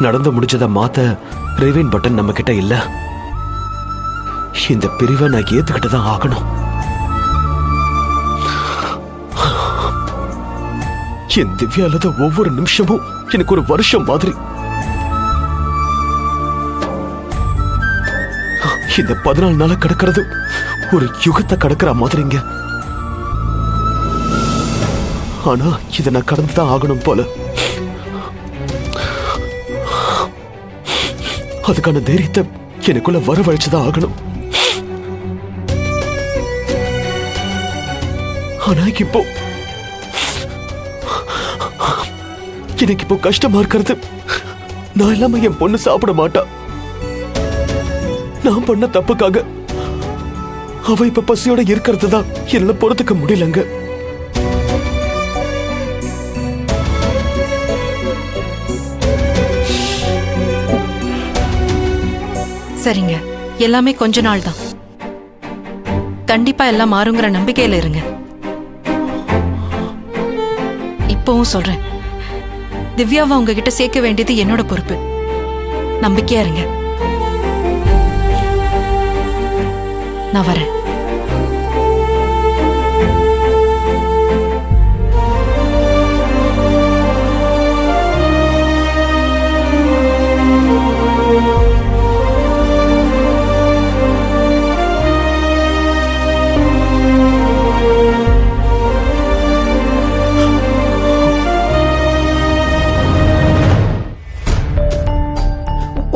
நடந்து முடிச்சதை மாத்த ரிவைன் பட்டன் நம்ம கிட்ட இல்ல. இந்த பிரிவை நான் ஏத்துக்கிட்டு தான் ஆகணும். என் திவ்யாலத ஒவ்வொரு நிமிஷமும் எனக்கு ஒரு வருஷம் மாதிரி. இந்த 14 நாள கடக்கிறது ஒரு யுகத்தை கடக்கிற மாதிரிங்க. ஆனா இதை நான் கடந்துதான் ஆகணும் போல. அதுக்கான தைரியத்தை எனக்குள்ள வரவழைச்சுதான் ஆகணும். ஆனா எனக்கு இப்போ கஷ்டமா இருக்கிறது, நான் இல்லாம என் பொண்ணு சாப்பிட மாட்டா. நான் பண்ண தப்புக்காக அவ இப்ப பசியோட இருக்கிறது தான் என்னால பொறுத்துக்க முடியலங்க. சரிங்க, எல்லாமே கொஞ்ச நாள் தான். கண்டிப்பா எல்லாம் மாறுங்கிற நம்பிக்கையில இருங்க. இப்பவும் சொல்றேன், திவ்யாவை உங்ககிட்ட சேர்க்க வேண்டியது என்னோட பொறுப்பு. நம்பிக்கையா இருங்க. நான் வரேன்.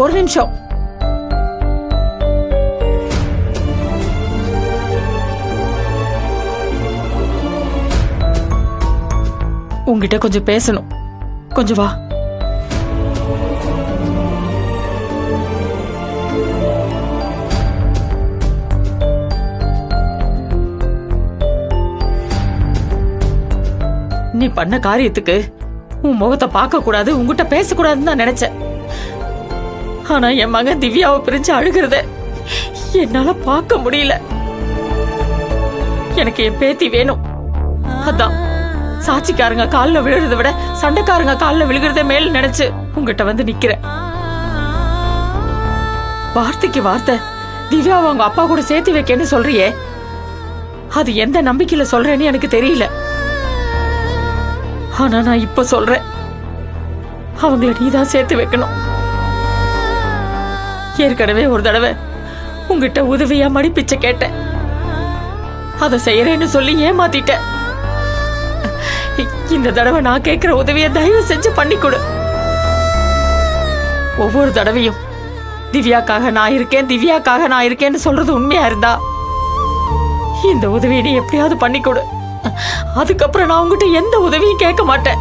ஒரு நிமிஷம். உங்ககிட்ட கொஞ்சம் பேசணும். கொஞ்சம் வா. நீ பண்ண காரியத்துக்கு உன் முகத்தை பார்க்க கூடாது, உங்ககிட்ட பேசக்கூடாதுன்னு தான் நினைச்சேன். ஆனா என் மகன் திவ்யாவை பிரிஞ்சு அழுகிறத என்னால பார்க்க முடியல. எனக்கு என் பேத்தி வேணும். அதான் சாட்சிக்காரங்க காலில் விழுறத விட சண்டைக்காரங்க காலில் விழுகிறத மேல் நினைச்சு உங்ககிட்ட வந்து நிக்கிறேன். வார்த்தைக்கு வார்த்தை திவ்யாவை அவங்க அப்பா கூட சேர்த்து வைக்கன்னு சொல்றியே, அது எந்த நம்பிக்கையில சொல்றேன்னு எனக்கு தெரியல. ஆனா நான் இப்ப சொல்றேன், அவங்கள நீதான் சேர்த்து வைக்கணும். ஏற்கனவே ஒரு தடவை உங்ககிட்ட உதவியா மடிப்பிச்ச கேட்டேன். அதை செய்யறேன்னு சொல்லி ஏமாத்திட்டேன். இந்த தடவை நான் கேட்கிற உதவியை தயவு செஞ்சு பண்ணி கொடு. ஒவ்வொரு தடவையும் திவ்யாக்காக நான் இருக்கேன், திவ்யாக்காக நான் இருக்கேன்னு சொல்றது உண்மையா இருந்தா இந்த உதவியை நீ எப்படியாவது பண்ணி கொடு. அதுக்கப்புறம் நான் உங்ககிட்ட எந்த உதவியும் கேட்க மாட்டேன்.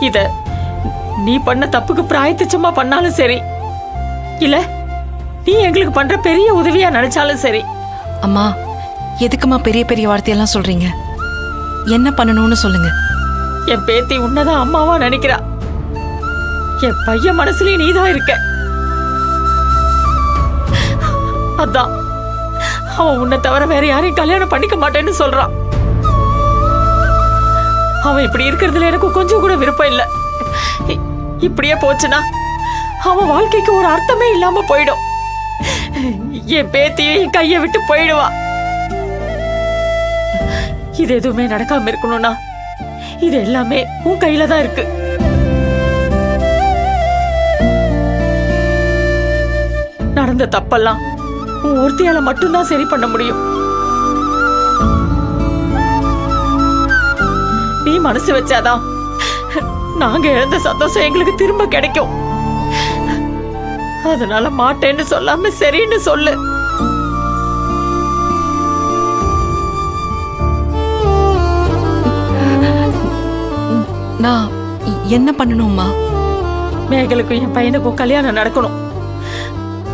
இத நீ பண்ண தப்புக்கு பிராயத்திச்சமா பண்ணாலும் சரி, இல்ல நீ எங்களுக்கு பண்ற பெரிய உதவியா நினைச்சாலும் சரி. அம்மா, எதுக்குமா பெரிய பெரிய வார்த்தையெல்லாம் சொல்றீங்க? என்ன பண்ணணும்னு சொல்லுங்க. என் பேத்தி உன்னதான் அம்மாவா நினைக்கிறா. என் பையன் மனசுலயே நீதான் இருக்க. அதான் அவன் உன்னை தவிர வேற யாரையும் கல்யாணம் பண்ணிக்க மாட்டேன்னு சொல்றான். அவன் இப்படி இருக்கிறதுல எனக்கு கொஞ்சம் கூட விருப்பம் இல்ல. இப்படியே போச்சுன்னா அவன் வாழ்க்கைக்கு ஒரு அர்த்தமே இல்லாம போயிடும். என் பேத்தியும் கையை விட்டு போயிடுவா. இது எதுவுமே நடக்காம இருக்கணும்னா இது எல்லாமே உன் கையில தான் இருக்கு. நடந்த தப்பெல்லாம் உன் ஒருத்தியால மட்டும்தான் சரி பண்ண முடியும். நீ மனசு வச்சாதான் நாங்க இழந்த சந்தோஷம் எங்களுக்கு திரும்ப கிடைக்கும். அதனால மாட்டேன்னு சொல்லாம சரின்னு சொல்லு. நான் என்ன பண்ணணும்மா? மேகலுக்கும் என் பையனுக்கும் கல்யாணம் நடக்கணும்.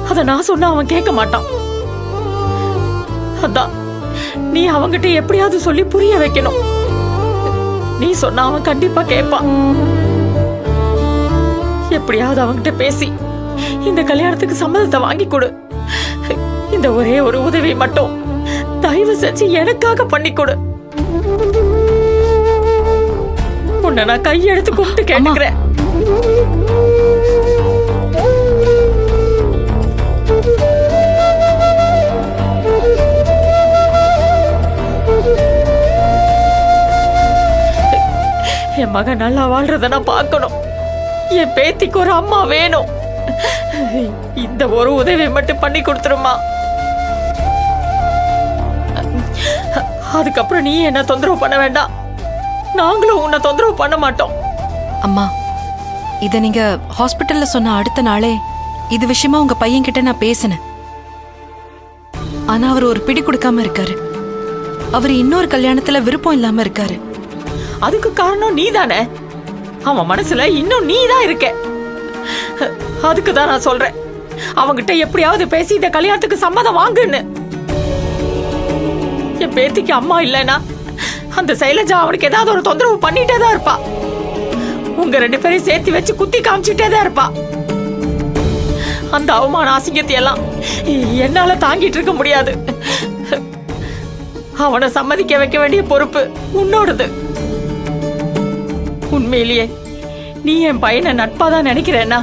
அத நான் சொன்னா அவன் கேட்க மாட்டான். அதான் நீ அவங்கிட்ட எப்படியாவது சொல்லி புரிய வைக்கணும். நீ சொன்னா அவன் கண்டிப்பா கேட்பான். எப்படியாவது அவங்கிட்ட பேசி இந்த கல்யாணத்துக்கு சம்மதத்தை வாங்கி கொடு. இந்த ஒரே ஒரு உதவி மட்டும் தயவு செஞ்சு எனக்காக பண்ணி கொடு. உன்னை நான் கையெடுத்து கும்பிட்டு கேட்டுக்கிறேன். என் மகன் நல்லா வாழ்றத நான் பார்க்கணும். என் பேத்திக்கு ஒரு அம்மா வேணும். இந்த ஒரு உதவி மட்டும் பண்ணி கொடுத்துருமா. அதுக்கப்புறம் நீ என்ன தொந்தரவு பண்ண வேண்டாம். நாங்களும் உன்னை தொந்தரவு பண்ண மாட்டோம். அம்மா, இத நீங்க ஹாஸ்பிட்டல்ல சொன்ன அடுத்த நாளே இது விஷயமா உங்க பையன் கிட்ட நான் பேசினேன். ஆனா அவர் ஒரு பிடி கொடுக்காம இருக்காரு. அவர் இன்னொரு கல்யாணத்துல விருப்பம் இல்லாம இருக்காரு. அதுக்கு காரணம் நீதானே. அவன் மனசுல இன்னும் நீதான் இருக்க. அதுக்கு தான் நான் சொல்றேன், அவங்கிட்ட எப்படியாவது பேசி இந்த கல்யாணத்துக்கு சம்மதம் வாங்குன்னு. என் பேத்திக்கு அம்மா இல்லைன்னா அந்த சைலஜா அவனுக்கு ஏதாவது ஒரு தொந்தரவு பண்ணிட்டே தான் இருப்பா. உங்க 2 பேரையும் சேர்த்து வச்சு குத்தி காமிச்சிட்டே தான் இருப்பா. அந்த அவமான அசிங்கத்தை எல்லாம் என்னால தாங்கிட்டு இருக்க முடியாது. அவனை சம்மதிக்க வைக்க வேண்டிய பொறுப்பு உன்னோடது. உண்மையிலேயே நீ என் பையனை நட்பாதான் நினைக்கிறேன்னா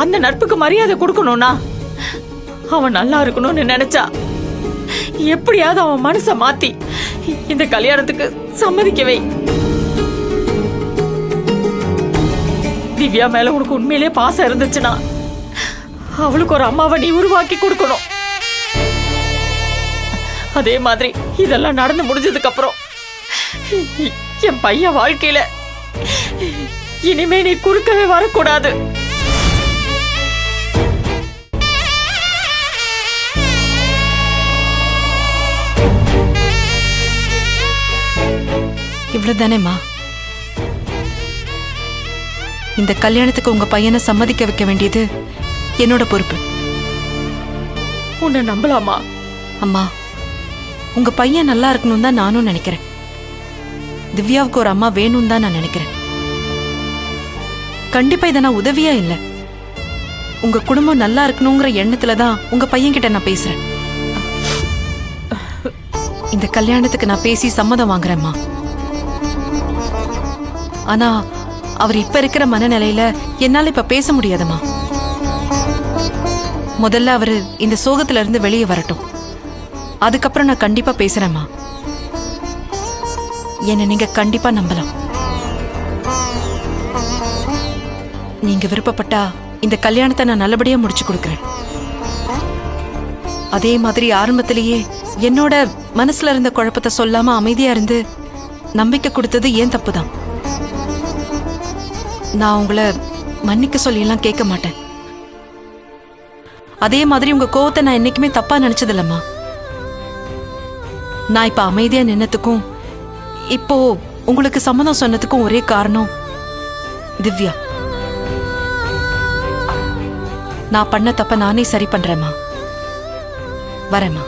அந்த நட்புக்கு மரியாதை கொடுக்கணும்னா அவன் நல்லா இருக்கணும்னு நினைச்சா எப்படியாவது அவன் மனசை மாத்தி இந்த கல்யாணத்துக்கு சம்மதிக்கவே. திவ்யா மேல உனக்கு உண்மையிலேயே பாசம் இருந்துச்சுன்னா அவளுக்கு ஒரு அம்மாவை நீ உருவாக்கி கொடுக்கணும். அதே மாதிரி இதெல்லாம் நடந்து முடிஞ்சதுக்கு அப்புறம் என் பையன் வாழ்க்கையில இனிமே நீ குறுக்கவே வரக்கூடாது. இவ்வளவுதானேம்மா? இந்த கல்யாணத்துக்கு உங்க பையனை சம்மதிக்க வைக்க வேண்டியது என்னோட பொறுப்பு. உன்னை நம்பலாமா? அம்மா, உங்க பையன் நல்லா இருக்கணும் தான் நானும் நினைக்கிறேன். திவ்யாவுக்கு ஒரு அம்மா வேணும் தான் நான் நினைக்கிறேன். கண்டிப்பா இதை நான் உதவியா இல்லை, உங்க குடும்பம் நல்லா இருக்கணுங்கிற எண்ணத்துல தான் உங்க பையன் கிட்ட நான் பேசுறேன். இந்த கல்யாணத்துக்கு நான் பேசி சம்மதம் வாங்குறேம்மா. ஆனா அவர் இப்ப இருக்கிற மனநிலையில என்னால இப்ப பேச முடியாதுமா. முதல்ல அவரு இந்த சோகத்துல இருந்து வெளியே வரட்டும், அதுக்கப்புறம் நான் கண்டிப்பா பேசுறேம்மா. என்ன நீங்க கண்டிப்பா நம்பலாம். நீங்க விருப்பப்பட்டா இந்த கல்யாணத்தை நான் நல்லபடியா முடிச்சு கொடுக்கிறேன். அதே மாதிரி ஆரம்பத்திலேயே என்னோட மனசுல இருந்த குழப்பத்தை சொல்லாம அமைதியா இருந்து நம்பிக்கை கொடுத்தது ஏன் தப்புதான். நான் உங்களை மன்னிக்க சொல்லியெல்லாம் கேட்க மாட்டேன். அதே மாதிரி உங்க கோவத்தை நான் என்னைக்குமே தப்பா நினைச்சதில்லம்மா. நான் இப்ப அமைதியா நின்னதுக்கும் இப்போ உங்களுக்கு சம்மதம் சொன்னதுக்கும் ஒரே காரணம் திவ்யா. நான் பண்ண தப்ப நானே சரி பண்றேம்மா. வரேம்மா.